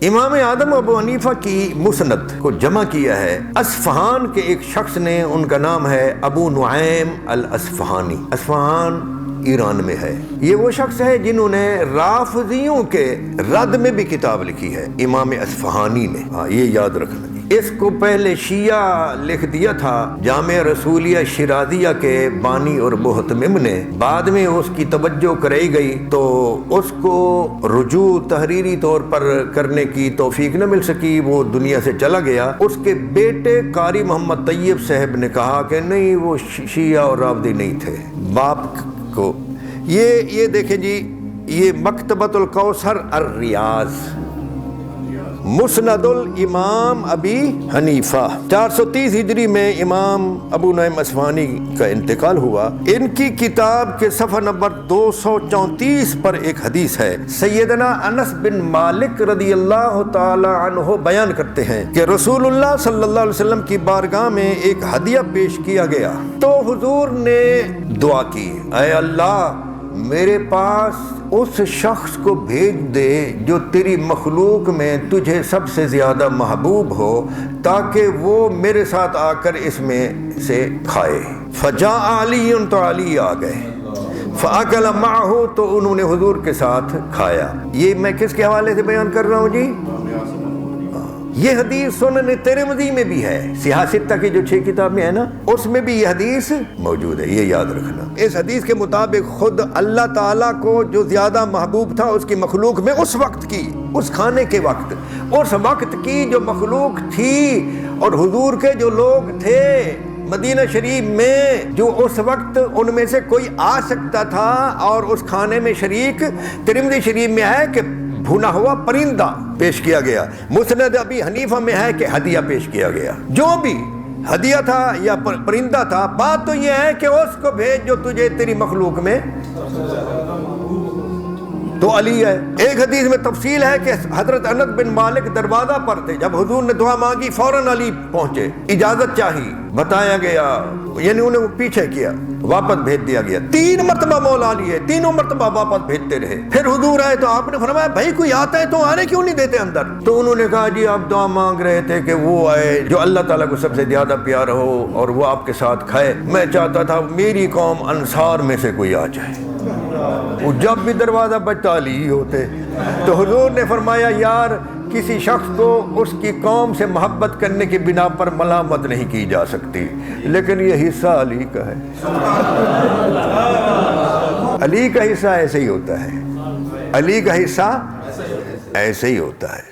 امام اعظم ابو حنیفہ کی مسند کو جمع کیا ہے اصفہان کے ایک شخص نے، ان کا نام ہے ابو نعیم الاصفہانی۔ اصفہان ایران میں ہے۔ یہ وہ شخص ہے جنہوں نے رافضیوں کے رد میں بھی کتاب لکھی ہے، امام اصفہانی نے، یہ یاد رکھنا۔ اس کو پہلے شیعہ لکھ دیا تھا جامع رسولیہ شیرازیہ کے بانی اور محتمم نے، بعد میں اس کی توجہ کرائی گئی تو اس کو رجوع تحریری طور پر کرنے کی توفیق نہ مل سکی، وہ دنیا سے چلا گیا۔ اس کے بیٹے قاری محمد طیب صاحب نے کہا کہ نہیں، وہ شیعہ اور رافضی نہیں تھے، باپ کو۔ یہ دیکھیں جی، یہ مکتبۃ الکوثر الریاض، مسند الامام ابی حنیفہ، 430 ہجری میں امام ابو نعیم اصفہانی کا انتقال ہوا۔ ان کی کتاب کے صفحہ نمبر 234 پر ایک حدیث ہے۔ سیدنا انس بن مالک رضی اللہ تعالی عنہ بیان کرتے ہیں کہ رسول اللہ صلی اللہ علیہ وسلم کی بارگاہ میں ایک ہدیہ پیش کیا گیا تو حضور نے دعا کی، اے اللہ میرے پاس اس شخص کو بھیج دے جو تیری مخلوق میں تجھے سب سے زیادہ محبوب ہو، تاکہ وہ میرے ساتھ آ کر اس میں سے کھائے۔ فجاء علی، تو علی آ گئے، فاکل معہ، تو انہوں نے حضور کے ساتھ کھایا۔ یہ میں کس کے حوالے سے بیان کر رہا ہوں جی؟ یہ حدیث سنن ترمذی میں بھی ہے، سیاہ ستہ کی جو 6 کتاب میں ہے نا، اس میں بھی یہ حدیث موجود ہے، یہ یاد رکھنا۔ اس حدیث کے مطابق خود اللہ تعالیٰ کو جو زیادہ محبوب تھا اس کی مخلوق میں اس وقت کی، اس کھانے کے وقت، اس وقت کی جو مخلوق تھی، اور حضور کے جو لوگ تھے مدینہ شریف میں، جو اس وقت ان میں سے کوئی آ سکتا تھا اور اس کھانے میں شریک، ترمذی شریف میں ہے کہ بھنا ہوا پرندہ پیش کیا گیا، مسند ابی حنیفہ میں ہے کہ ہدیہ پیش کیا گیا۔ جو بھی ہدیہ تھا یا پرندہ تھا، بات تو یہ ہے کہ اس کو بھیج جو تجھے تیری مخلوق میں تو علی ہے۔ ایک حدیث میں تفصیل ہے کہ حضرت انس بن مالک دروازہ پر تھے، جب حضور نے دعا مانگی فوراً علی پہنچے، اجازت چاہی، بتایا گیا، یعنی انہیں پیچھے کیا، واپس بھیج دیا گیا۔ 3 مرتبہ مولا علی ہے، تینوں مرتبہ واپس بھیجتے رہے۔ پھر حضور آئے تو آپ نے فرمایا بھائی کوئی آتا ہے تو آنے کیوں نہیں دیتے اندر؟ تو انہوں نے کہا جی آپ دعا مانگ رہے تھے کہ وہ آئے جو اللہ تعالیٰ کو سب سے زیادہ پیارا ہو اور وہ آپ کے ساتھ کھائے، میں چاہتا تھا میری قوم انصار میں سے کوئی آ جائے۔ وہ جب بھی دروازہ بجتا علی ہوتے، تو حضور نے فرمایا یار کسی شخص کو اس کی قوم سے محبت کرنے کی بنا پر ملامت نہیں کی جا سکتی، لیکن یہ حصہ علی کا ہے، علی کا حصہ ایسے ہی ہوتا ہے، علی کا حصہ ایسے ہی ہوتا ہے۔